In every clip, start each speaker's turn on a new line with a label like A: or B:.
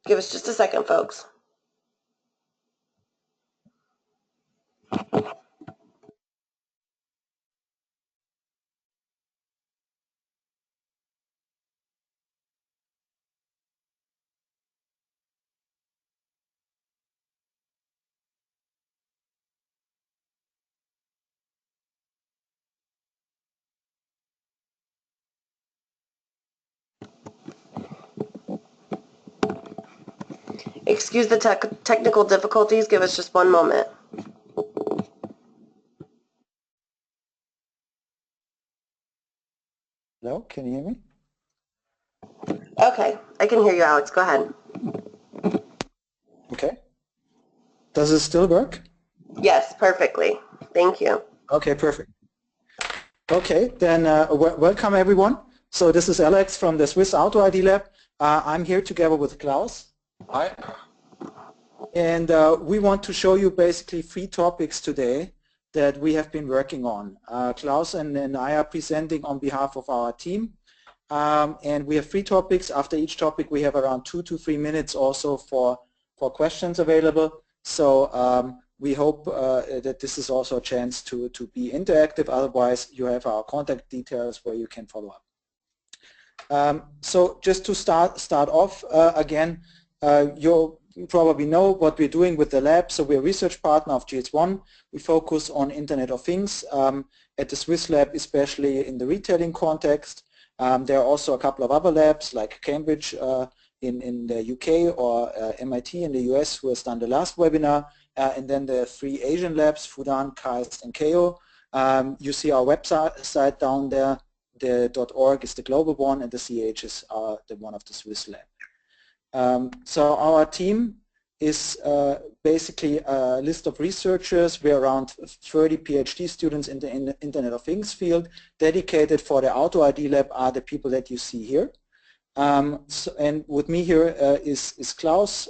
A: Give us just a second, folks. Excuse the technical difficulties. Give us just one moment.
B: Hello, can you hear me?
A: Okay, I can hear you, Alex. Go ahead.
B: Okay. Does it still work?
A: Yes, perfectly. Thank you.
B: Okay, perfect. Okay, then welcome everyone. So this is Alex from the Swiss Auto ID Lab. I'm here together with Klaus.
C: Hi.
B: And we want to show you basically 3 topics today that we have been working on. Klaus and I are presenting on behalf of our team. And we have 3 topics. After each topic we have around 2 to 3 minutes also for questions available. So we hope that this is also a chance to be interactive. Otherwise you have our contact details where you can follow up. So just to start off again, you probably know what we're doing with the lab. So we're a research partner of GS1. We focus on Internet of Things at the Swiss lab, especially in the retailing context. There are also a couple of other labs like Cambridge in the UK or MIT in the US who has done the last webinar. And then there are 3 Asian labs, Fudan, KAIST, and KEO. You see our website down there. The .org is the global one and the CH is the one of the Swiss lab. So our team is basically a list of researchers. We're around 30 PhD students in the Internet of Things field. Dedicated for the Auto ID Lab are the people that you see here. And with me here is Klaus,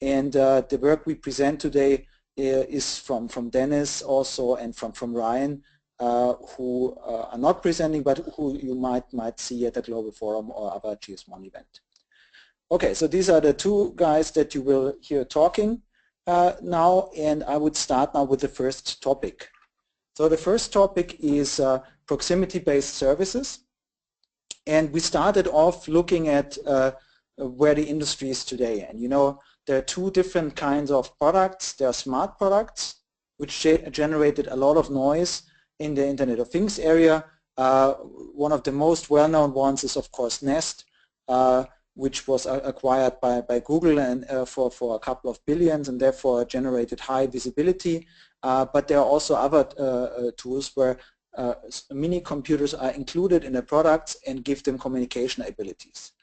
B: and the work we present today is from Dennis also and from Ryan, who are not presenting but who you might see at the Global Forum or other GS1 event. Okay, so these are the 2 guys that you will hear talking now, and I would start now with the first topic. So the first topic is proximity-based services, and we started off looking at where the industry is today. And you know, there are 2 different kinds of products. There are smart products, which generated a lot of noise in the Internet of Things area. One of the most well-known ones is of course Nest, which was acquired by Google and for a couple of billions and therefore generated high visibility. But there are also other tools where mini computers are included in the products and give them communication abilities.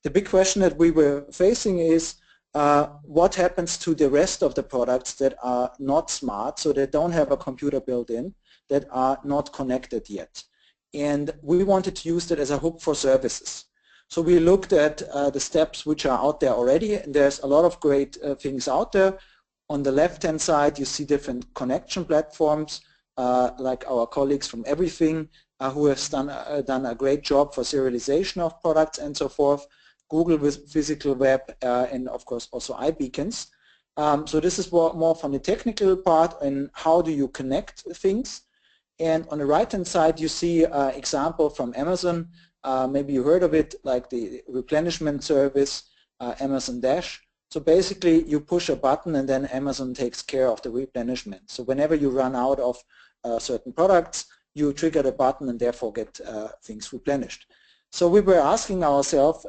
B: The big question that we were facing is what happens to the rest of the products that are not smart, so they don't have a computer built in, that are not connected yet. And we wanted to use that as a hook for services. So we looked at the steps which are out there already, and there's a lot of great things out there. On the left-hand side, you see different connection platforms, like our colleagues from Everything, who have done a great job for serialization of products and so forth. Google with physical web, and of course also iBeacons. So this is more from the technical part and how do you connect things. And on the right-hand side, you see an example from Amazon. Maybe you heard of it, like the replenishment service, Amazon Dash. So basically you push a button and then Amazon takes care of the replenishment. So whenever you run out of certain products, you trigger the button and therefore get things replenished. So we were asking ourselves,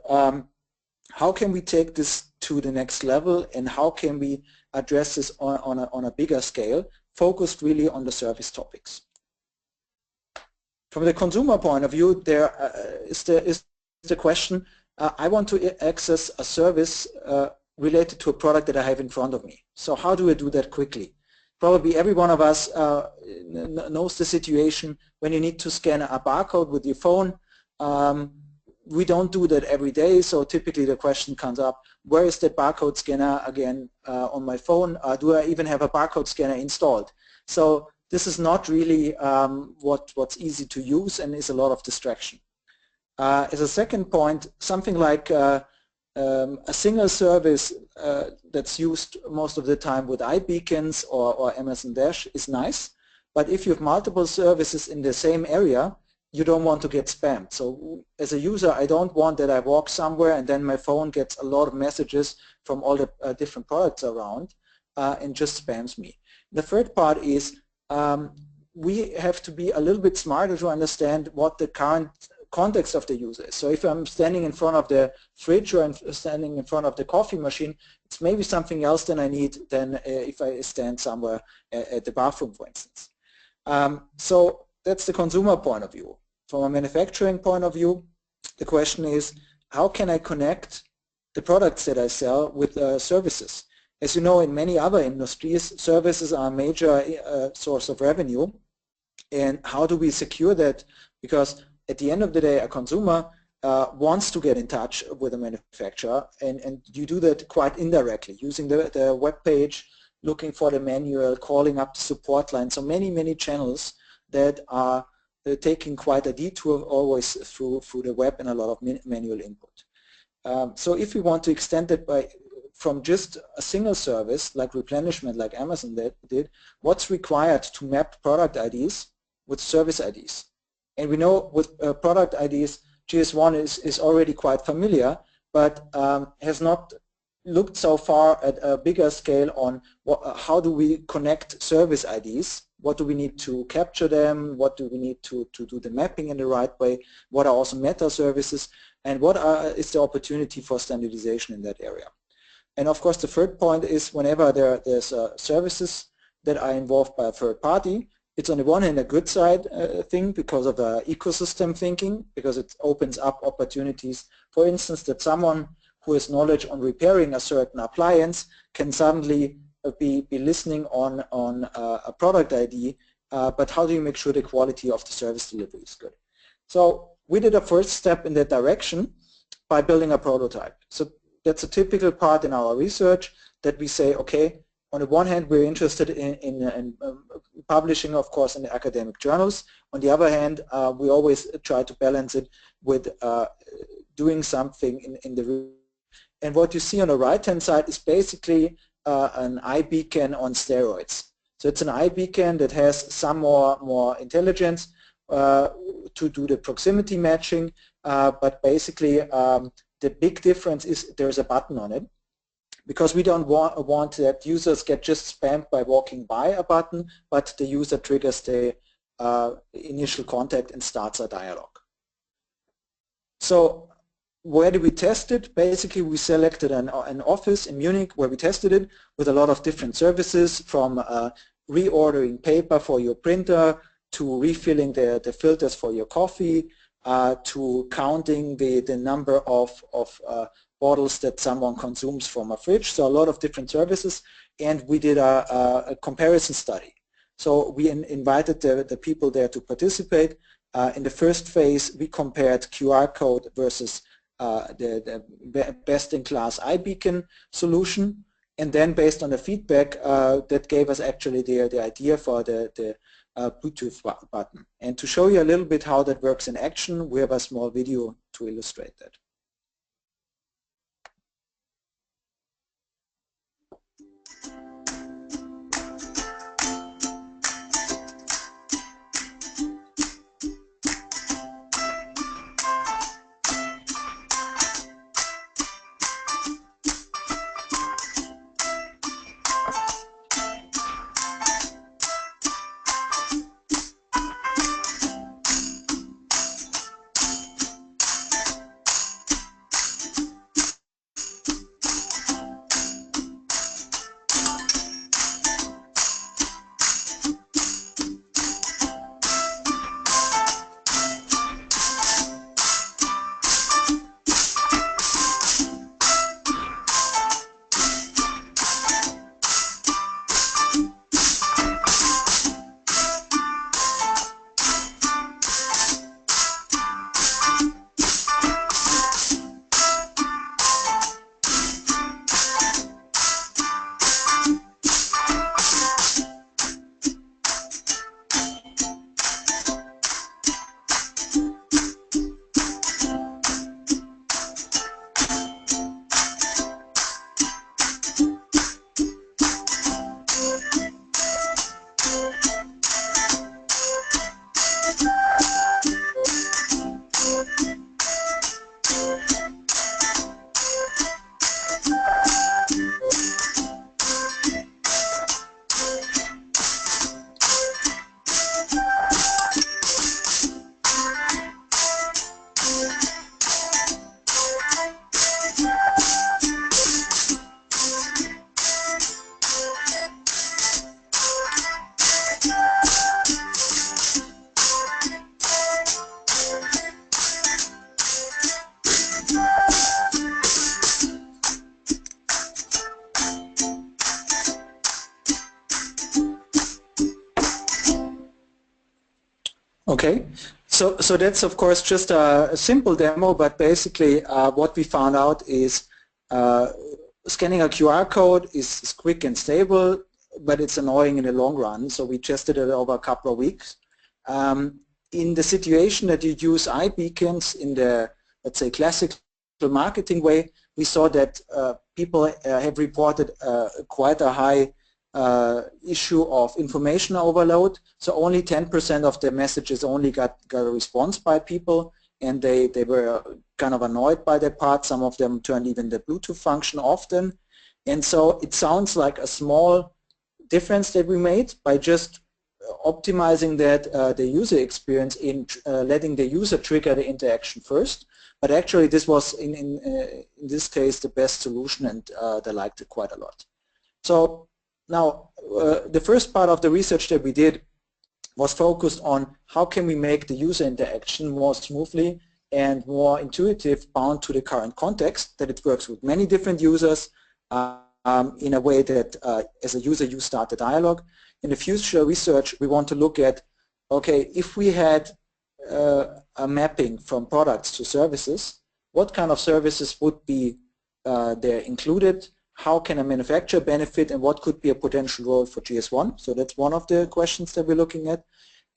B: how can we take this to the next level and how can we address this on a bigger scale, focused really on the service topics. From the consumer point of view, there is the question, I want to access a service related to a product that I have in front of me. So how do I do that quickly? Probably every one of us knows the situation when you need to scan a barcode with your phone. We don't do that every day, so typically the question comes up, where is the barcode scanner again on my phone? Do I even have a barcode scanner installed? So this is not really what's easy to use and is a lot of distraction. As a second point, something like a single service that's used most of the time with iBeacons or Amazon Dash is nice, but if you have multiple services in the same area, you don't want to get spammed. So as a user, I don't want that I walk somewhere and then my phone gets a lot of messages from all the different products around and just spams me. The third part is we have to be a little bit smarter to understand what the current context of the user is. So if I'm standing in front of the fridge or I'm standing in front of the coffee machine, it's maybe something else than I need than if I stand somewhere at the bathroom, for instance. So that's the consumer point of view. From a manufacturing point of view, the question is, how can I connect the products that I sell with services? As you know, in many other industries, services are a major source of revenue. And how do we secure that? Because at the end of the day, a consumer wants to get in touch with a manufacturer, and you do that quite indirectly, using the web page, looking for the manual, calling up the support line. So many channels that are taking quite a detour always through the web and a lot of manual input. So if we want to extend it from just a single service like replenishment, like Amazon did, what's required to map product IDs with service IDs? And we know with product IDs, GS1 is already quite familiar, but has not looked so far at a bigger scale on how do we connect service IDs, what do we need to capture them, what do we need to do the mapping in the right way, what are also meta services, and what is the opportunity for standardization in that area. And of course the third point is whenever there's services that are involved by a third party, it's on the one hand a good side thing because of the ecosystem thinking, because it opens up opportunities. For instance, that someone who has knowledge on repairing a certain appliance can suddenly be listening on a product ID, but how do you make sure the quality of the service delivery is good? So we did a first step in that direction by building a prototype. So that's a typical part in our research that we say, okay, on the one hand, we're interested in publishing, of course, in the academic journals. On the other hand, we always try to balance it with doing something in the. And what you see on the right-hand side is basically an iBeacon on steroids. So it's an iBeacon that has some more intelligence to do the proximity matching, but basically the big difference is there's a button on it, because we don't want that users get just spammed by walking by a button, but the user triggers the initial contact and starts a dialogue. So where do we test it? Basically, we selected an office in Munich where we tested it with a lot of different services, from reordering paper for your printer to refilling the filters for your coffee, to counting the number of bottles that someone consumes from a fridge. So a lot of different services, and we did a comparison study. So we invited the people there to participate. In the first phase, we compared QR code versus the best-in-class iBeacon solution, and then based on the feedback, that gave us actually the idea for the Bluetooth button. And to show you a little bit how that works in action, we have a small video to illustrate that. Okay, so that's of course just a simple demo, but basically what we found out is scanning a QR code is quick and stable, but it's annoying in the long run. So we tested it over a couple of weeks. In the situation that you use iBeacons in the, let's say, classical marketing way, we saw that people have reported quite a high issue of information overload. So only 10% of the messages only got a response by people, and they were kind of annoyed by that part. Some of them turned even the Bluetooth function often. And so it sounds like a small difference that we made by just optimizing that the user experience in letting the user trigger the interaction first. But actually this was in this case the best solution, and they liked it quite a lot. So now the first part of the research that we did was focused on how can we make the user interaction more smoothly and more intuitive, bound to the current context, that it works with many different users in a way that as a user you start the dialogue. In the future research we want to look at, okay, if we had a mapping from products to services, what kind of services would be there included, how can a manufacturer benefit, and what could be a potential role for GS1? So that's one of the questions that we're looking at.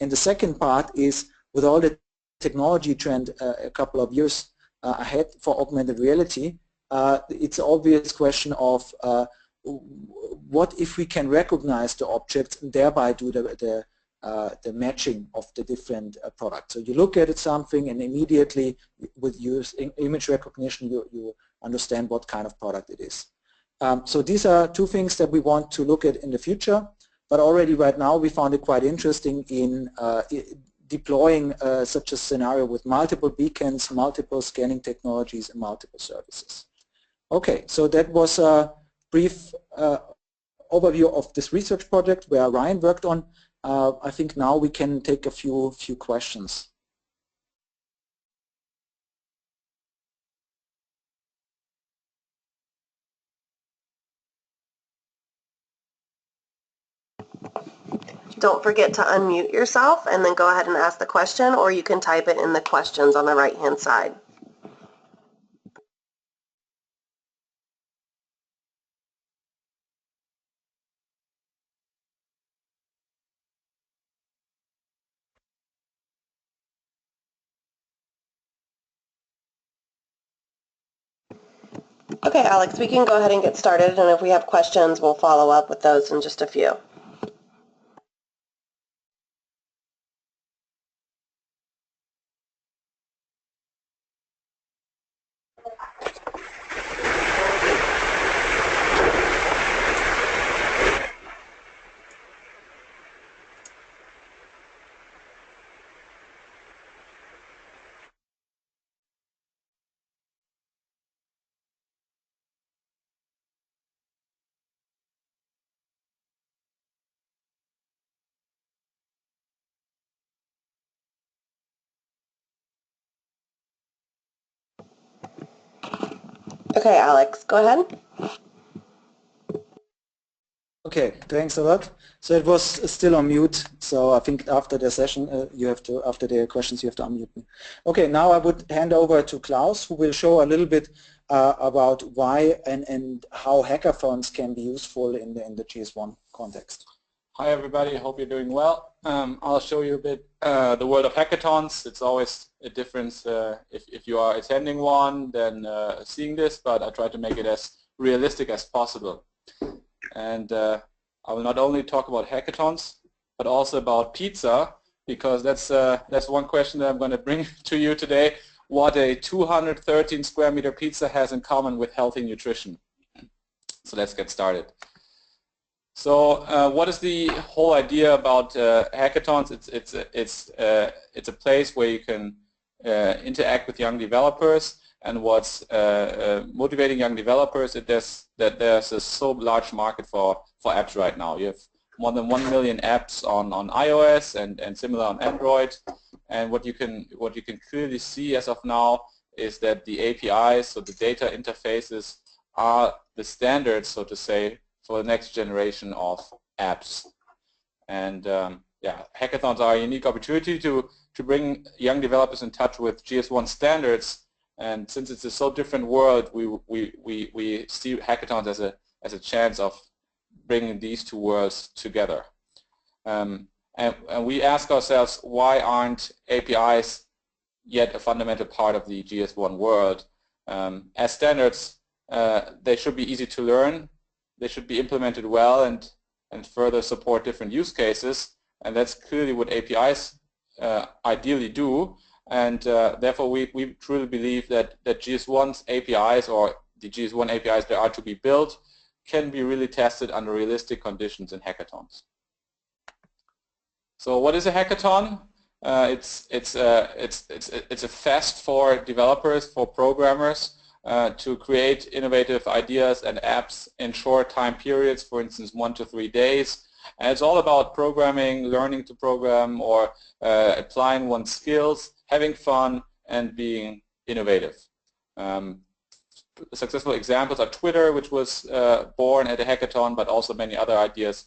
B: And the second part is, with all the technology trend a couple of years ahead for augmented reality, it's an obvious question of what if we can recognize the objects and thereby do the matching of the different products. So you look at something and immediately with using image recognition you understand what kind of product it is. So these are two things that we want to look at in the future, but already right now we found it quite interesting in deploying such a scenario with multiple beacons, multiple scanning technologies, and multiple services. Okay, so that was a brief overview of this research project where Ryan worked on. I think now we can take a few questions.
A: Don't forget to unmute yourself and then go ahead and ask the question, or you can type it in the questions on the right-hand side. Okay, Alex, we can go ahead and get started, and if we have questions, we'll follow up with those in just a few. Okay, Alex, go ahead.
B: Okay, thanks a lot. So it was still on mute, so I think after the session you have to, after the questions, you have to unmute me. Okay, now I would hand over to Klaus, who will show a little bit about why and how hackathons can be useful in the GS1 context.
C: Hi everybody, hope you're doing well. I'll show you a bit the world of hackathons. It's always a difference if you are attending one than seeing this, but I try to make it as realistic as possible. And I will not only talk about hackathons, but also about pizza, because that's one question that I'm going to bring to you today, what a 213 square meter pizza has in common with healthy nutrition. So let's get started. So what is the whole idea about hackathons? It's a place where you can interact with young developers, and what's motivating young developers is that there's a so large market for apps right now. You have more than 1 million apps on iOS and similar on Android, and what you can clearly see as of now is that the APIs, so the data interfaces, are the standards, so to say, for the next generation of apps. And hackathons are a unique opportunity to bring young developers in touch with GS1 standards. And since it's a so different world, we see hackathons as a chance of bringing these two worlds together. And we ask ourselves, why aren't APIs yet a fundamental part of the GS1 world? As standards, they should be easy to learn, they should be implemented well and further support different use cases, and that's clearly what APIs ideally do. And therefore we truly believe that GS1's APIs, or the GS1 APIs that are to be built, can be really tested under realistic conditions in hackathons. So what is a hackathon? It's a fest for developers, for programmers, to create innovative ideas and apps in short time periods, for instance 1 to 3 days. And it's all about programming, learning to program, or applying one's skills, having fun, and being innovative. Successful examples are Twitter, which was born at a hackathon, but also many other ideas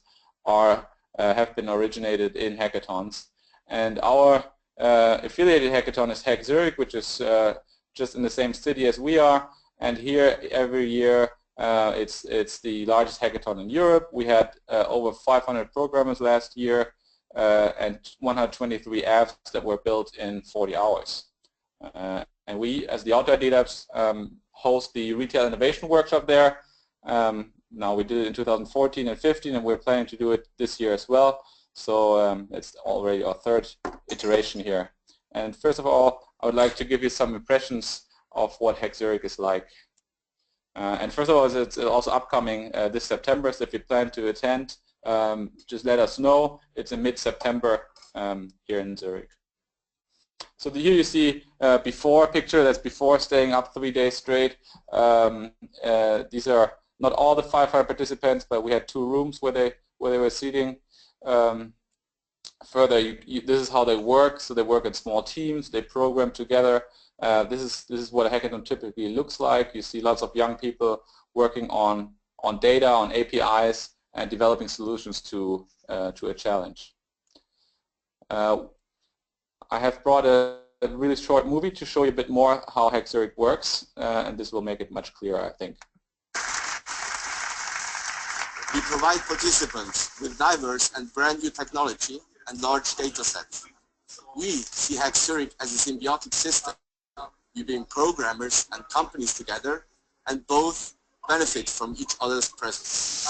C: have been originated in hackathons. And our affiliated hackathon is ETH Zurich, which is just in the same city as we are. And here every year it's the largest hackathon in Europe. We had over 500 programmers last year and 123 apps that were built in 40 hours. And we, as the Outdoor ID Labs, host the Retail Innovation Workshop there. Now we did it in 2014 and 15, and we're planning to do it this year as well. So it's already our third iteration here. And first of all, I would like to give you some impressions of what ETH Zurich is like. And first of all, it's also upcoming this September, so if you plan to attend, just let us know. It's in mid-September here in Zurich. So here you see before picture, that's before staying up 3 days straight. These are not all the 500 participants, but we had 2 rooms where they were sitting. Further, this is how they work. So they work in small teams. They program together. This is what a hackathon typically looks like. You see lots of young people working on data, on APIs, and developing solutions to a challenge. I have brought a really short movie to show you a bit more how ETH Zurich works, and this will make it much clearer, I think.
D: We provide participants with diverse and brand new technology and large data sets. We see ETH Zurich as a symbiotic system. We bring programmers and companies together, and both benefit from each other's presence.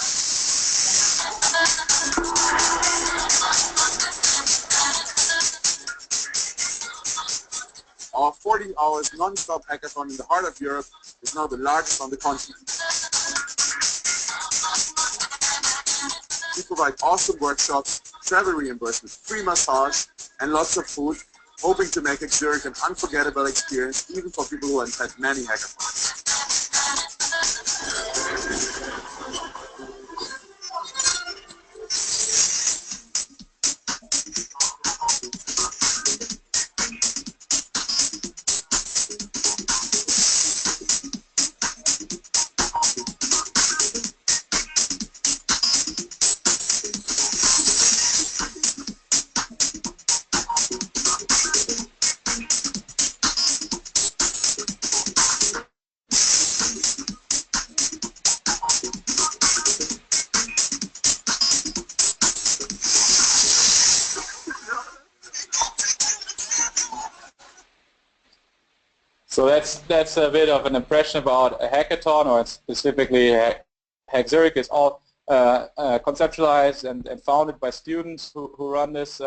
D: Our 40 hours non-stop hackathon in the heart of Europe is now the largest on the continent. We provide awesome workshops, travel reimbursements, free massage, and lots of food, hoping to make ETH Zurich an unforgettable experience even for people who attend many hackathons.
C: So that's a bit of an impression about a hackathon, or specifically ETH Zurich is all conceptualized and founded by students who run this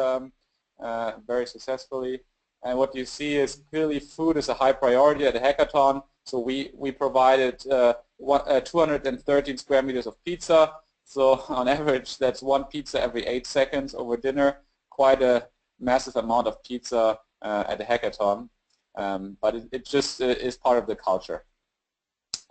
C: very successfully. And what you see is clearly food is a high priority at a hackathon. So we provided 213 square meters of pizza. So on average, that's 1 pizza every 8 seconds over dinner. Quite a massive amount of pizza at a hackathon. But it just is part of the culture.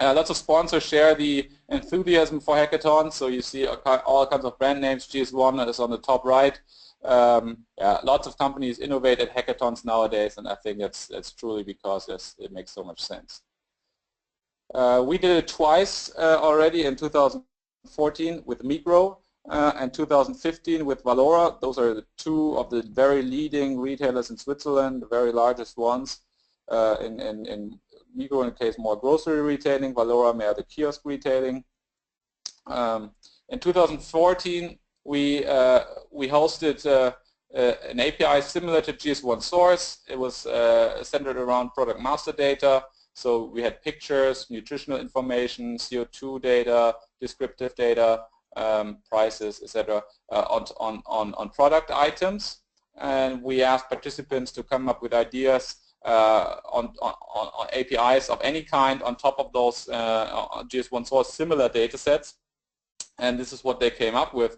C: Lots of sponsors share the enthusiasm for hackathons. So you see all kinds of brand names. GS1 is on the top right. Yeah, lots of companies innovate at hackathons nowadays, and I think that's truly because it makes so much sense. We did it twice already in 2014 with Migros. and 2015 with Valora. Those are the two of the very leading retailers in Switzerland, the very largest ones. In Migros, in the case, more grocery retailing. Valora, more the kiosk retailing. In 2014, we hosted an API similar to GS1 Source. It was centered around product master data. So we had pictures, nutritional information, CO2 data, descriptive data, prices, etc. On product items. And we asked participants to come up with ideas on APIs of any kind on top of those GS1 Source similar data sets. And this is what they came up with.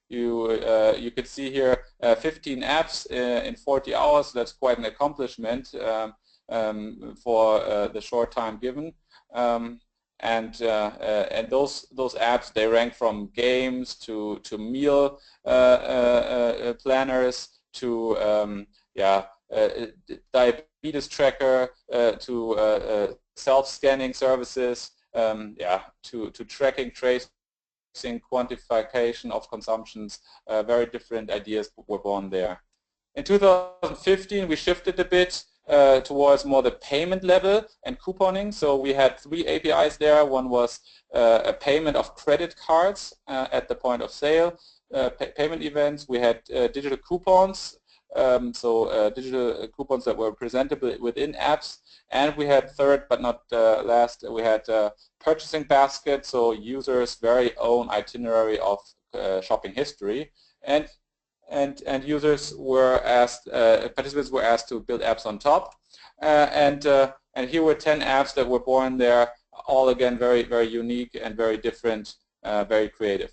C: You could see here 15 apps in 40 hours. That's quite an accomplishment for the short time given. And those apps, they rank from games to meal planners to diabetes tracker to self-scanning services, to tracking, tracing, quantification of consumptions. Very different ideas were born there. In 2015, we shifted a bit towards more the payment level and couponing. So we had 3 APIs there. One was a payment of credit cards at the point of sale, payment events. We had digital coupons, digital coupons that were presentable within apps. And we had third, but not last, we had purchasing basket, so users' very own itinerary of shopping history. And users were asked, participants were asked to build apps on top. And here were 10 apps that were born there, all again very, very unique and very different, very creative.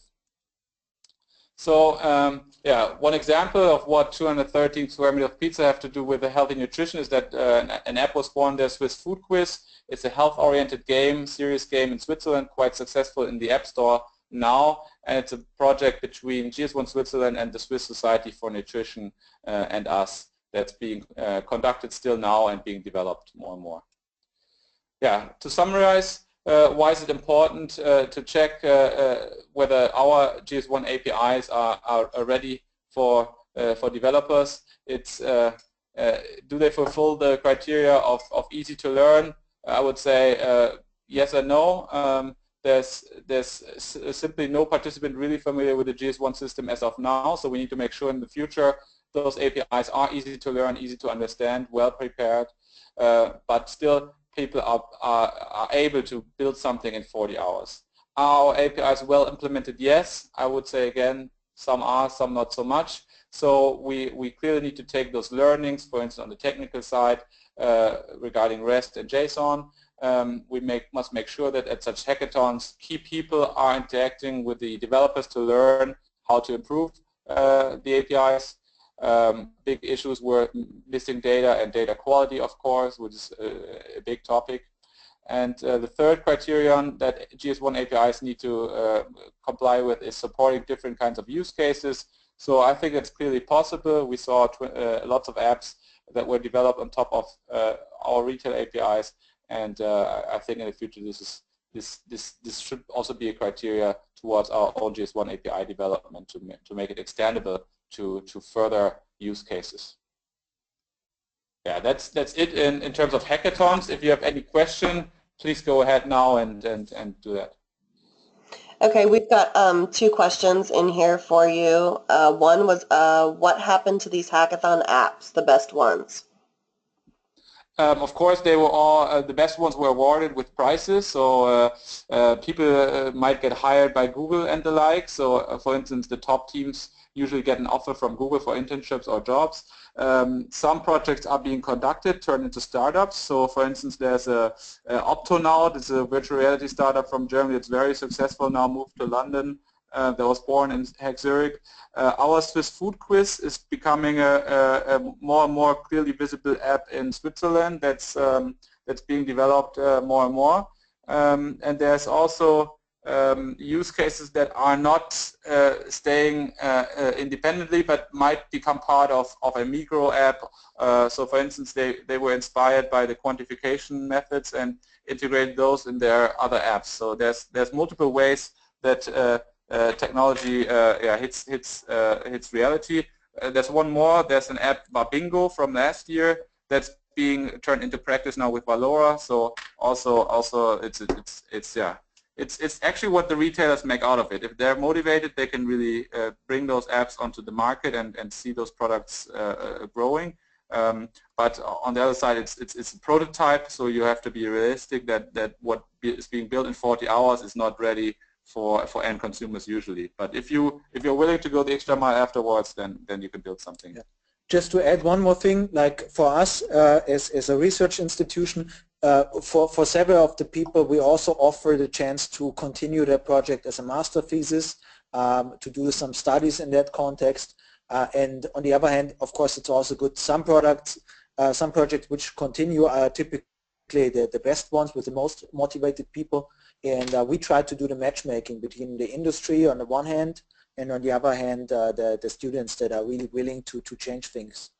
C: So one example of what 213 square meter of pizza have to do with the healthy nutrition is that an app was born there, Swiss Food Quiz. It's a health-oriented game, serious game in Switzerland, quite successful in the App Store now, and it's a project between GS1 Switzerland and the Swiss Society for Nutrition and us that's being conducted still now and being developed more and more. Yeah, to summarize, why is it important to check whether our GS1 APIs are ready for developers? It's do they fulfill the criteria of easy to learn? I would say yes and no. There's simply no participant really familiar with the GS1 system as of now, so we need to make sure in the future those APIs are easy to learn, easy to understand, well prepared, but still people are able to build something in 40 hours. Are our APIs well implemented? Yes. I would say again, some are, some not so much. So we clearly need to take those learnings, for instance, on the technical side regarding REST and JSON. We must make sure that at such hackathons, key people are interacting with the developers to learn how to improve the APIs. Big issues were missing data and data quality, of course, which is a big topic. And the third criterion that GS1 APIs need to comply with is supporting different kinds of use cases. So I think it's clearly possible. We saw lots of apps that were developed on top of our retail APIs, and I think in the future this should also be a criteria towards our own GS1 API development to make it extendable to further use cases. Yeah, that's it in terms of hackathons. If you have any question, please go ahead now and do that.
A: Okay, we've got 2 questions in here for you. One was, what happened to these hackathon apps, the best ones?
C: Of course, they were all, the best ones were awarded with prizes, so people might get hired by Google and the like. So for instance, the top teams usually get an offer from Google for internships or jobs. Some projects are being conducted, turned into startups. So for instance, there's a Optonaut, it's a virtual reality startup from Germany. It's very successful now, moved to London. That was born in ETH Zurich. Our Swiss Food Quiz is becoming a more and more clearly visible app in Switzerland that's being developed more and more. And there's also use cases that are not staying independently but might become part of a Migros app. So for instance, they were inspired by the quantification methods and integrated those in their other apps. So there's multiple ways that technology hits reality. There's one more. There's an app, Bingo, from last year that's being turned into practice now with Valora. So also it's actually what the retailers make out of it. If they're motivated, they can really bring those apps onto the market and see those products growing. But on the other side, it's a prototype, so you have to be realistic that what is being built in 40 hours is not ready for end consumers usually. But if you're willing to go the extra mile afterwards, then you can build something.
B: Yeah. Just to add one more thing, like for us as a research institution, for several of the people, we also offer the chance to continue their project as a master thesis, to do some studies in that context. And on the other hand, of course, it's also good. Some projects which continue are typically the best ones with the most motivated people. And we try to do the matchmaking between the industry on the one hand, and on the other hand, the students that are really willing to change things.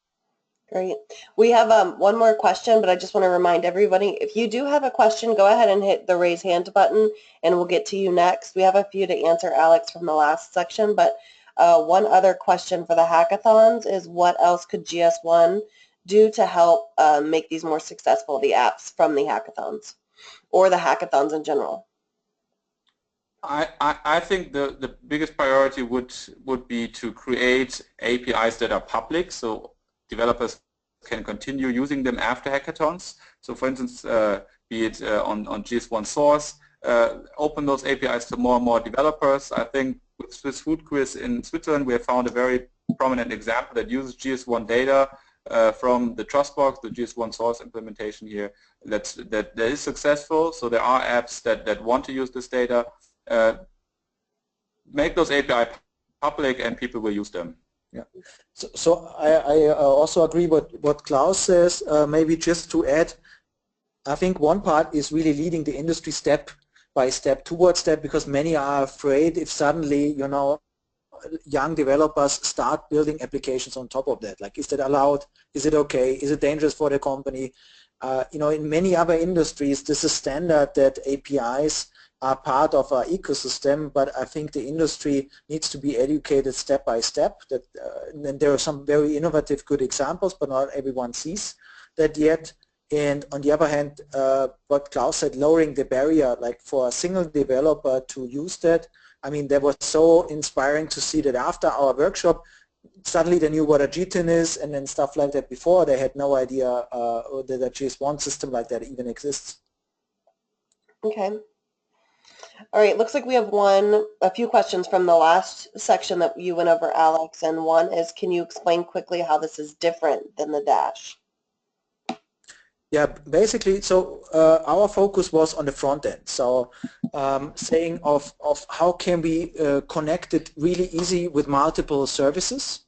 A: Great. We have one more question, but I just want to remind everybody, if you do have a question, go ahead and hit the raise hand button, and we'll get to you next. We have a few to answer, Alex, from the last section, but one other question for the hackathons is what else could GS1 do to help make these more successful, the apps from the hackathons, or the hackathons in general?
C: I think the biggest priority would be to create APIs that are public, so developers can continue using them after hackathons. So for instance, be it on GS1 Source, open those APIs to more and more developers. I think with Swiss Food Quiz in Switzerland, we have found a very prominent example that uses GS1 data from the Trustbox, the GS1 Source implementation here, that is successful. So there are apps that want to use this data. Make those API public and people will use them.
B: Yeah. So I also agree with what Klaus says. Maybe just to add, I think one part is really leading the industry step by step towards that, because many are afraid if suddenly, you know, young developers start building applications on top of that. Like, is that allowed? Is it okay? Is it dangerous for the company? You know, in many other industries, this is standard that APIs are part of our ecosystem, but I think the industry needs to be educated step by step. That and there are some very innovative, good examples, but not everyone sees that yet. And on the other hand, what Klaus said, lowering the barrier, like for a single developer to use that, I mean, that was so inspiring to see that after our workshop, suddenly they knew what a GTIN is and then stuff like that. Before, they had no idea that a GS1 system like that even exists.
A: Okay. All right, looks like we have a few questions from the last section that you went over, Alex, and one is, can you explain quickly how this is different than the Dash?
B: Yeah, basically, so our focus was on the front end. So saying of how can we connect it really easy with multiple services.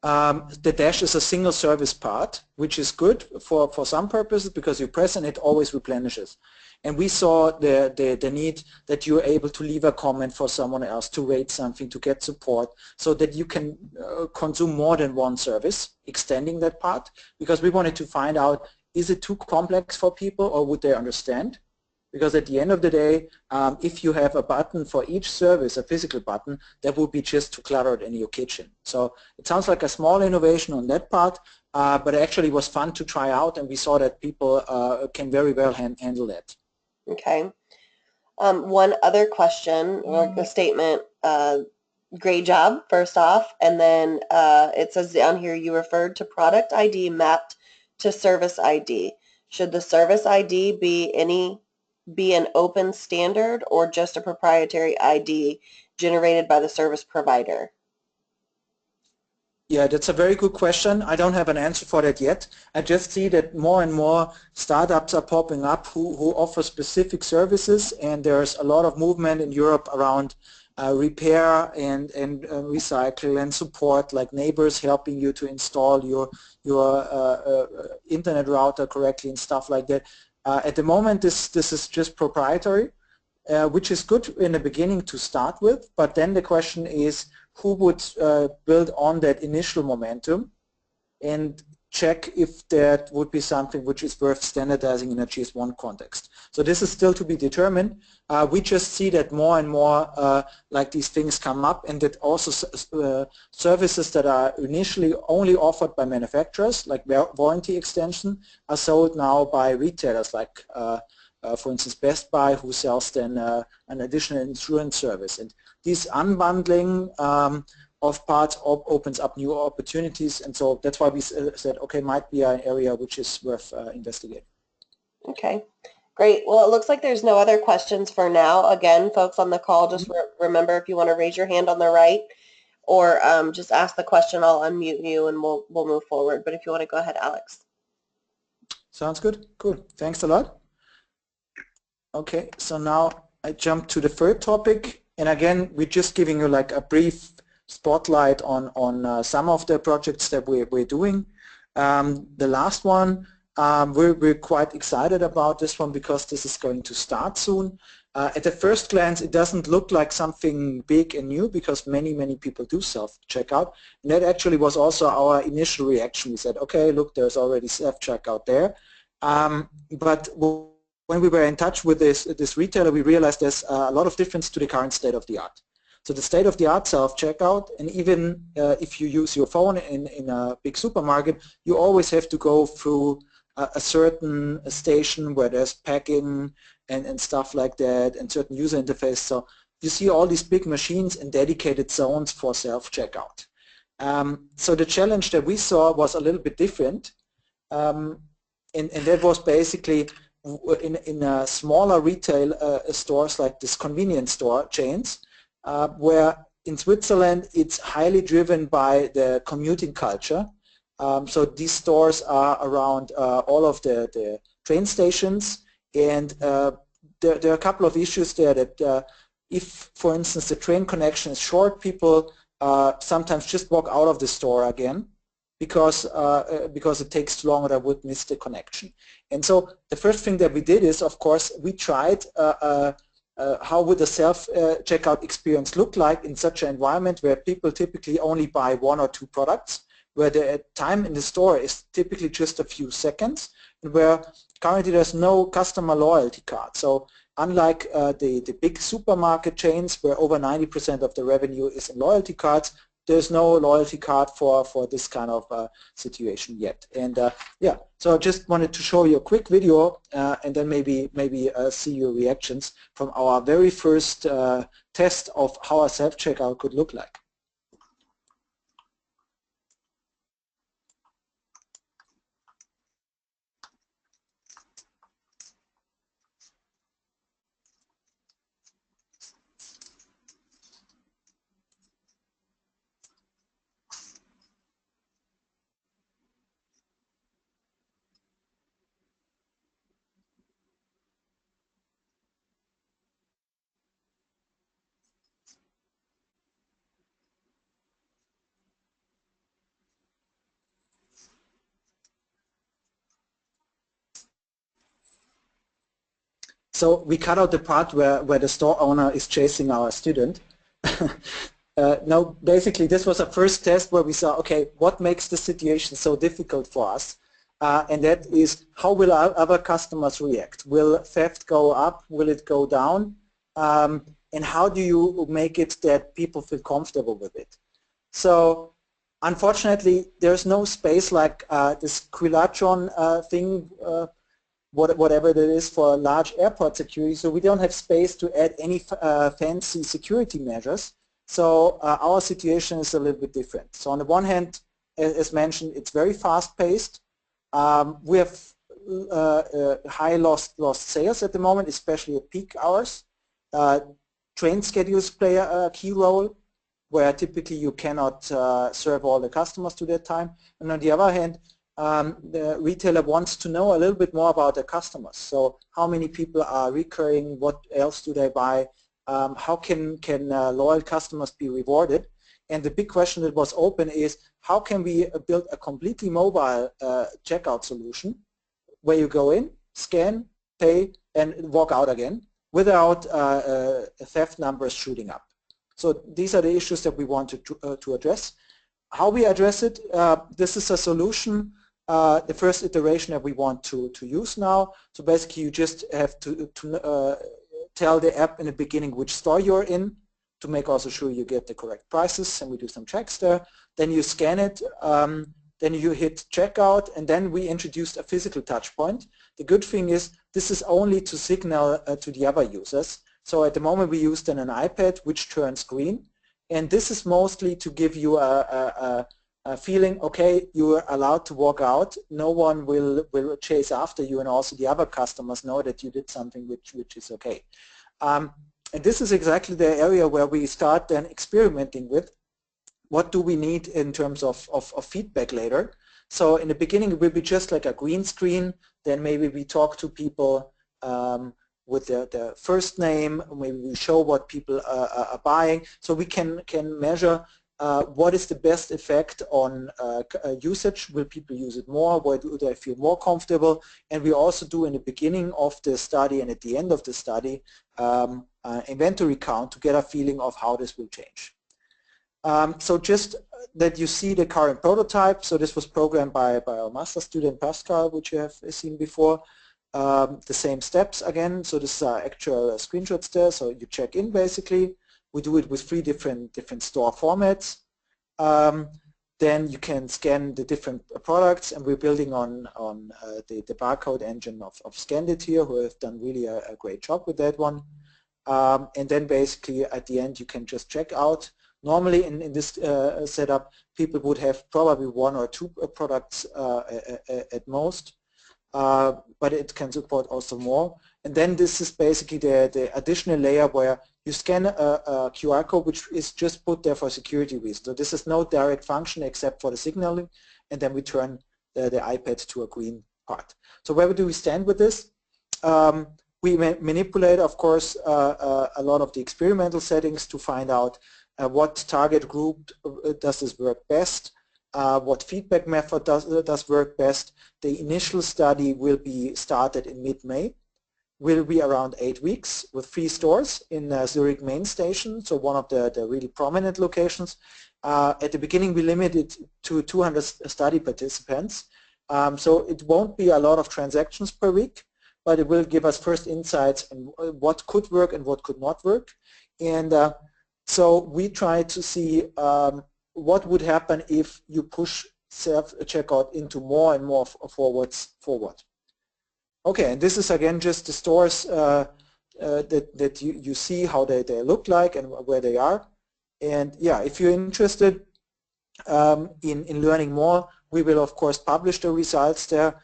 B: The Dash is a single service part, which is good for some purposes because you press and it always replenishes. And we saw the need that you're able to leave a comment for someone else, to rate something, to get support, so that you can consume more than one service, extending that part, because we wanted to find out, is it too complex for people or would they understand? Because at the end of the day, if you have a button for each service, a physical button, that would be just too cluttered in your kitchen. So it sounds like a small innovation on that part, but it actually was fun to try out, and we saw that people can very well handle that.
A: Okay. One other question or a statement, great job, first off, and then it says down here you referred to product ID mapped to service ID. Should the service ID be an open standard or just a proprietary ID generated by the service provider?
B: Yeah, that's a very good question. I don't have an answer for that yet. I just see that more and more startups are popping up who offer specific services, and there's a lot of movement in Europe around repair and recycle and support, like neighbors helping you to install your internet router correctly and stuff like that. At the moment, this is just proprietary, which is good in the beginning to start with, but then the question is, who would build on that initial momentum? And check if that would be something which is worth standardizing in a GS1 context. So this is still to be determined. We just see that more and more like these things come up, and that also services that are initially only offered by manufacturers, like warranty extension, are sold now by retailers like for instance Best Buy, who sells then an additional insurance service. And this unbundling of parts opens up new opportunities, and so that's why we said, okay, might be an area which is worth investigating.
A: Okay, great. Well, it looks like there's no other questions for now. Again, folks on the call, just remember, if you want to raise your hand on the right or just ask the question, I'll unmute you and we'll move forward. But if you want to go ahead, Alex.
B: Sounds good. Cool. Thanks a lot. Okay, so now I jump to the third topic, and again, we're just giving you like a brief spotlight on some of the projects that we're doing. The last one, we're quite excited about this one because this is going to start soon. At the first glance, it doesn't look like something big and new because many people do self-checkout, and that actually was also our initial reaction. We said, okay, look, there's already self-checkout there, but when we were in touch with this retailer, we realized there's a lot of difference to the current state of the art. So the state-of-the-art self-checkout, and even if you use your phone in a big supermarket, you always have to go through a certain station where there's packing and stuff like that, and certain user interface. So you see all these big machines and dedicated zones for self-checkout. So the challenge that we saw was a little bit different, and that was basically in smaller retail stores like this convenience store chains, where in Switzerland it's highly driven by the commuting culture. So these stores are around all of the train stations, and there are a couple of issues there that if, for instance, the train connection is short, people sometimes just walk out of the store again because it takes too long or I would miss the connection. And so the first thing that we did is, of course, we tried how would a self-checkout experience look like in such an environment where people typically only buy one or two products, where the time in the store is typically just a few seconds, and where currently there's no customer loyalty card. So unlike the big supermarket chains where over 90% of the revenue is in loyalty cards, there's no loyalty card for this kind of situation yet. And yeah, so I just wanted to show you a quick video and then maybe see your reactions from our very first test of how a self-checkout could look like. So we cut out the part where the store owner is chasing our student. Now, basically, this was a first test where we saw, okay, what makes the situation so difficult for us? And that is, how will our other customers react? Will theft go up? Will it go down? And how do you make it that people feel comfortable with it? So, unfortunately, there's no space like this Quillatron thing, whatever that is for large airport security, so we don't have space to add any fancy security measures. So our situation is a little bit different. So on the one hand, as mentioned, it's very fast-paced. We have high lost sales at the moment, especially at peak hours. Train schedules play a key role, where typically you cannot serve all the customers to that time. And on the other hand, the retailer wants to know a little bit more about their customers. So how many people are recurring, what else do they buy, how can loyal customers be rewarded? And the big question that was open is, how can we build a completely mobile checkout solution where you go in, scan, pay, and walk out again without theft numbers shooting up? So these are the issues that we wanted to address. How we address it, this is a solution the first iteration that we want to use now. So basically you just have to tell the app in the beginning which store you're in to make also sure you get the correct prices, and we do some checks there. Then you scan it, then you hit checkout, and then we introduced a physical touch point. The good thing is this is only to signal to the other users. So at the moment we used an iPad which turns green, and this is mostly to give you a feeling, okay, you are allowed to walk out, no one will chase after you, and also the other customers know that you did something which is okay. And this is exactly the area where we start then experimenting with what do we need in terms of feedback later. So in the beginning it will be just like a green screen, then maybe we talk to people with their first name, maybe we show what people are buying, so we can measure what is the best effect on usage. Will people use it more? Where do they feel more comfortable? And we also do in the beginning of the study and at the end of the study inventory count to get a feeling of how this will change. So just that you see the current prototype. So this was programmed by our master student Pascal, which you have seen before. The same steps again. So this is actual screenshots there. So you check in basically. We do it with 3 different store formats. Then you can scan the different products, and we're building on the barcode engine of Scandit here, who have done really a great job with that one. And then basically at the end you can just check out. Normally in this setup people would have probably 1 or 2 products at most, but it can support also more. And then this is basically the additional layer where you scan a QR code which is just put there for security reasons. So this is no direct function except for the signaling, and then we turn the iPad to a green part. So where do we stand with this? We manipulate, of course, a lot of the experimental settings to find out what target group does this work best, what feedback method does work best. The initial study will be started in mid-May, will be around 8 weeks with 3 stores in Zurich main station, so one of the really prominent locations. At the beginning we limited to 200 study participants, so it won't be a lot of transactions per week, but it will give us first insights on what could work and what could not work. And so we try to see what would happen if you push self-checkout into more and more forward. Okay, and this is again just the stores that you see how they look like and where they are. And yeah, if you're interested in learning more, we will of course publish the results there.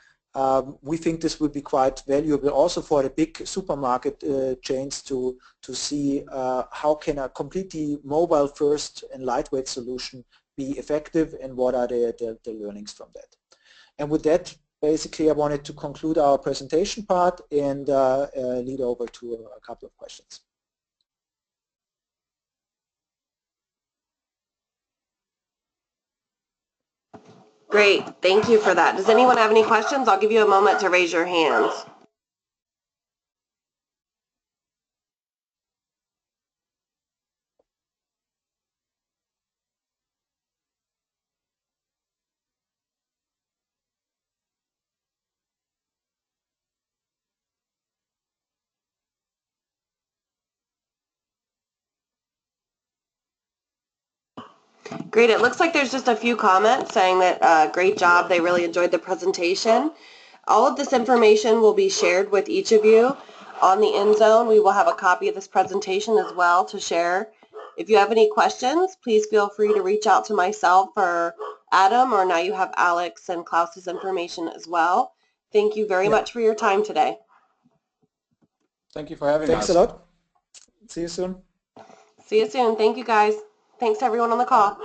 B: We think this will be quite valuable also for the big supermarket chains to see how can a completely mobile first and lightweight solution be effective, and what are the learnings from that. And with that, basically I wanted to conclude our presentation part and lead over to a couple of questions.
A: Great, thank you for that. Does anyone have any questions? I'll give you a moment to raise your hands. Great, it looks like there's just a few comments saying that great job, they really enjoyed the presentation. All of this information will be shared with each of you on the end zone. We will have a copy of this presentation as well to share. If you have any questions, please feel free to reach out to myself or Adam, or now you have Alex and Klaus's information as well. Thank you very much for your time today.
C: Thank you for having us.
B: Thanks a lot. See you soon.
A: See you soon. Thank you guys. Thanks to everyone on the call.